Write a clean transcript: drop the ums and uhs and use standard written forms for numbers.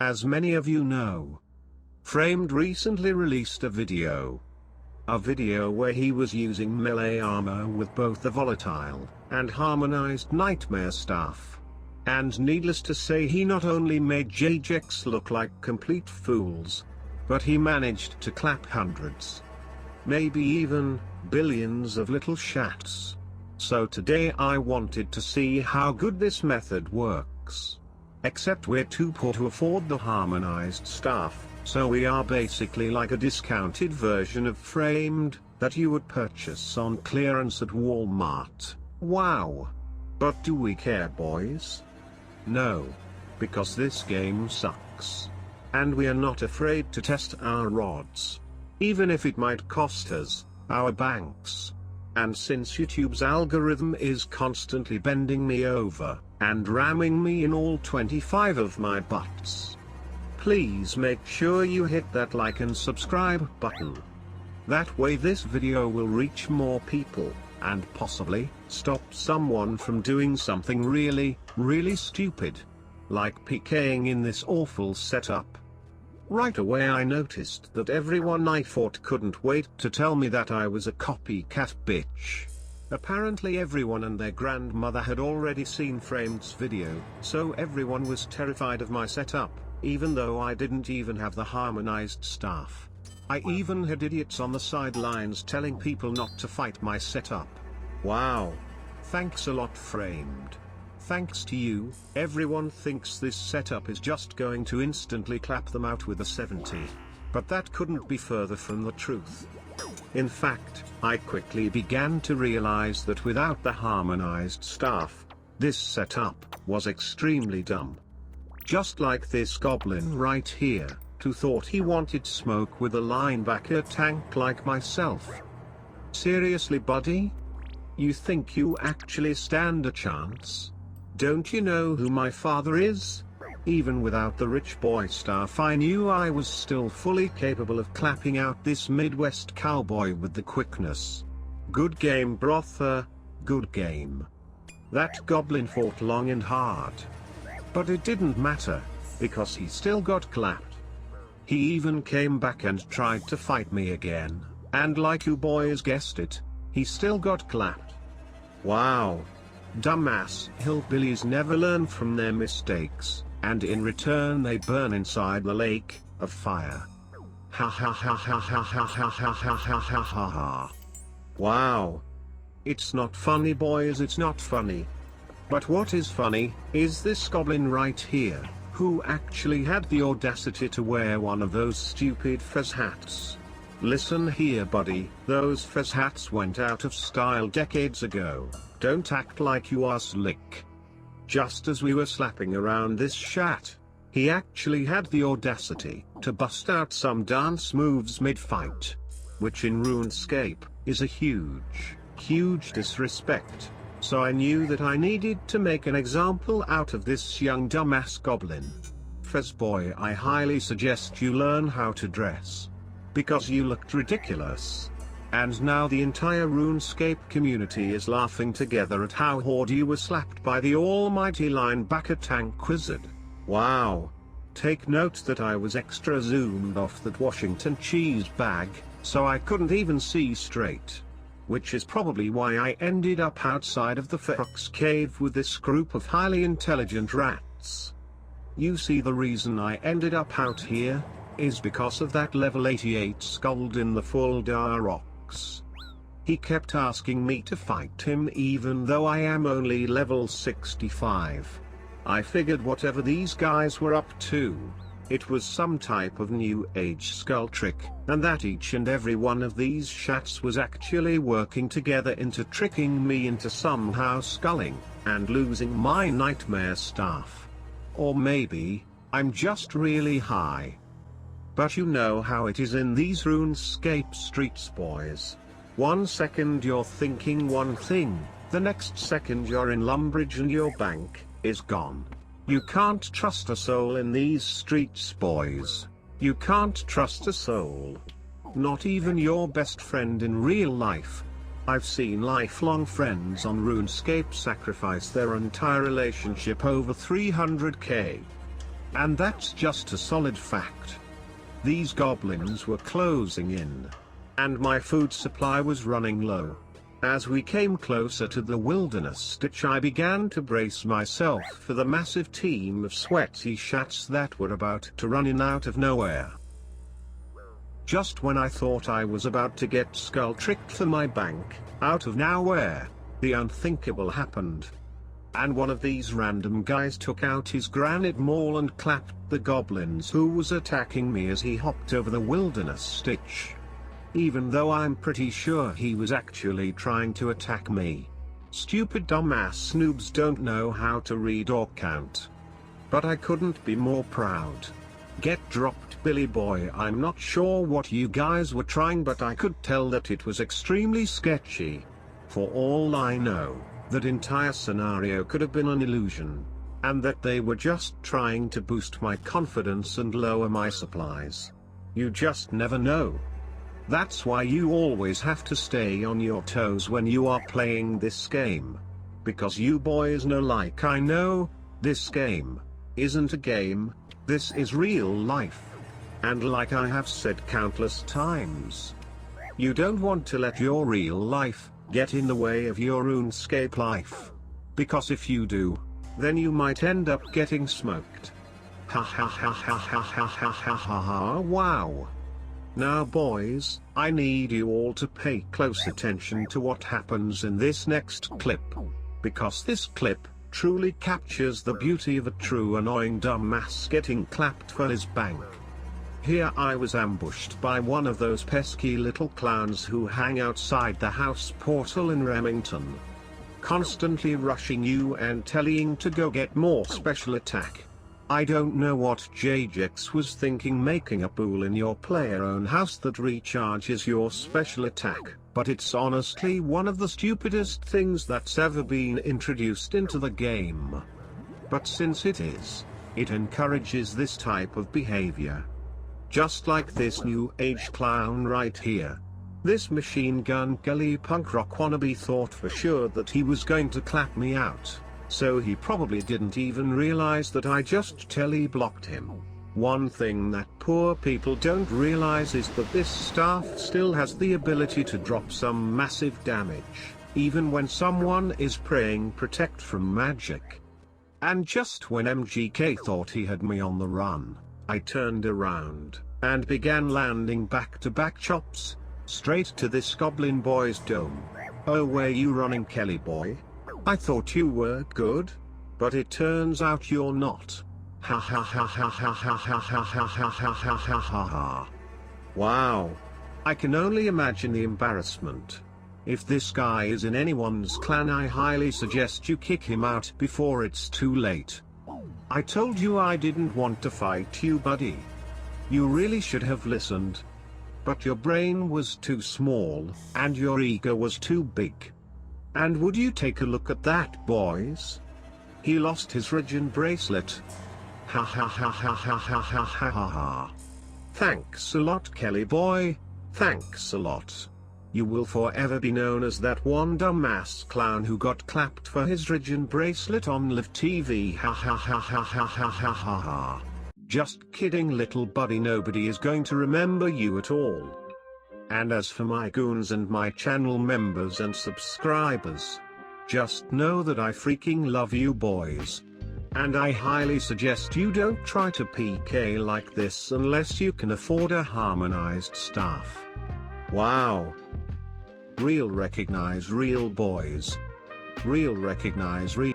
As many of you know, Framed recently released a video where he was using melee armor with both the volatile and harmonized nightmare staff. And needless to say, he not only made JJX look like complete fools, but he managed to clap hundreds, maybe even billions of little shats. So today I wanted to see how good this method works. Except we're too poor to afford the harmonized staff, so we are basically like a discounted version of Framed that you would purchase on clearance at Walmart. Wow! But do we care, boys? No. Because this game sucks. And we are not afraid to test our rods, even if it might cost us our banks. And since YouTube's algorithm is constantly bending me over and ramming me in all 25 of my butts, please make sure you hit that like and subscribe button. That way this video will reach more people, and possibly stop someone from doing something really, really stupid, like PKing in this awful setup. Right away I noticed that everyone I fought couldn't wait to tell me that I was a copycat bitch. Apparently everyone and their grandmother had already seen Framed's video, so everyone was terrified of my setup, even though I didn't even have the harmonized staff. I even had idiots on the sidelines telling people not to fight my setup. Wow. Thanks a lot, Framed. Thanks to you, everyone thinks this setup is just going to instantly clap them out with a 70. But that couldn't be further from the truth. In fact, I quickly began to realize that without the harmonized staff, this setup was extremely dumb. Just like this goblin right here, who thought he wanted smoke with a linebacker tank like myself. Seriously, buddy? You think you actually stand a chance? Don't you know who my father is? Even without the rich boy staff, I knew I was still fully capable of clapping out this Midwest cowboy with the quickness. Good game, brother. Good game. That goblin fought long and hard. But it didn't matter, because he still got clapped. He even came back and tried to fight me again, and like you boys guessed it, he still got clapped. Wow. Dumbass hillbillies never learn from their mistakes, and in return they burn inside the lake of fire. Ha ha ha ha ha ha ha ha ha ha ha ha ha. Wow. It's not funny, boys, it's not funny. But what is funny, is this goblin right here, who actually had the audacity to wear one of those stupid fez hats. Listen here, buddy, those fez hats went out of style decades ago. Don't act like you are slick. Just as we were slapping around this shat, he actually had the audacity to bust out some dance moves mid-fight. Which in RuneScape, is a huge disrespect. So I knew that I needed to make an example out of this young dumbass goblin. Fez boy, I highly suggest you learn how to dress. Because you looked ridiculous. And now the entire RuneScape community is laughing together at how hard you were slapped by the almighty linebacker tank wizard. Wow. Take note that I was extra zoomed off that Washington cheese bag, so I couldn't even see straight. Which is probably why I ended up outside of the Fox cave with this group of highly intelligent rats. You see, the reason I ended up out here is because of that level 88 Skuld in the Fuldar rocks. He kept asking me to fight him even though I am only level 65. I figured whatever these guys were up to, it was some type of new age skull trick, and that each and every one of these shats was actually working together into tricking me into somehow sculling and losing my nightmare staff. Or maybe I'm just really high. But you know how it is in these RuneScape streets, boys. 1 second you're thinking one thing, the next second you're in Lumbridge and your bank is gone. You can't trust a soul in these streets, boys. You can't trust a soul. Not even your best friend in real life. I've seen lifelong friends on RuneScape sacrifice their entire relationship over 300k. And that's just a solid fact. These goblins were closing in. And my food supply was running low. As we came closer to the wilderness stitch, I began to brace myself for the massive team of sweaty shats that were about to run in out of nowhere. Just when I thought I was about to get skull tricked for my bank, out of nowhere, the unthinkable happened. And one of these random guys took out his granite maul and clapped the goblins who was attacking me as he hopped over the wilderness stitch. Even though I'm pretty sure he was actually trying to attack me. Stupid dumbass noobs don't know how to read or count. But I couldn't be more proud. Get dropped, Billy boy. I'm not sure what you guys were trying, but I could tell that it was extremely sketchy. For all I know, that entire scenario could have been an illusion. And that they were just trying to boost my confidence and lower my supplies. You just never know. That's why you always have to stay on your toes when you are playing this game. Because you boys know, like I know, this game isn't a game, this is real life. And like I have said countless times, you don't want to let your real life get in the way of your RuneScape life. Because if you do, then you might end up getting smoked. Ha ha ha ha ha ha ha ha ha ha. Wow. Now boys, I need you all to pay close attention to what happens in this next clip. Because this clip truly captures the beauty of a true annoying dumbass getting clapped for his bank. Here I was ambushed by one of those pesky little clowns who hang outside the house portal in Remington. Constantly rushing you and telling to go get more special attack. I don't know what Jagex was thinking making a pool in your player-owned house that recharges your special attack, but it's honestly one of the stupidest things that's ever been introduced into the game. But since it is, it encourages this type of behavior. Just like this new age clown right here. This machine gun gully punk rock wannabe thought for sure that he was going to clap me out. So he probably didn't even realize that I just tele-blocked him. One thing that poor people don't realize is that this staff still has the ability to drop some massive damage, even when someone is praying protect from magic. And just when MGK thought he had me on the run, I turned around, and began landing back-to-back chops, straight to this goblin boy's dome. Oh, where you running, Kelly boy? I thought you were good, but it turns out you're not. Ha ha ha ha ha ha ha ha ha ha ha ha ha ha ha. Wow. I can only imagine the embarrassment. If this guy is in anyone's clan, I highly suggest you kick him out before it's too late. I told you I didn't want to fight you, buddy. You really should have listened. But your brain was too small, and your ego was too big. And would you take a look at that, boys? He lost his Regen bracelet. Ha ha ha ha ha ha ha ha ha ha. Thanks a lot, Kelly boy. Thanks a lot. You will forever be known as that one dumbass clown who got clapped for his Regen bracelet on live TV. Ha ha ha ha ha ha ha ha ha. Just kidding, little buddy, nobody is going to remember you at all. And as for my goons and my channel members and subscribers, just know that I freaking love you boys. And I highly suggest you don't try to PK like this unless you can afford a harmonized staff. Wow. Real recognize real boys. Real recognize real.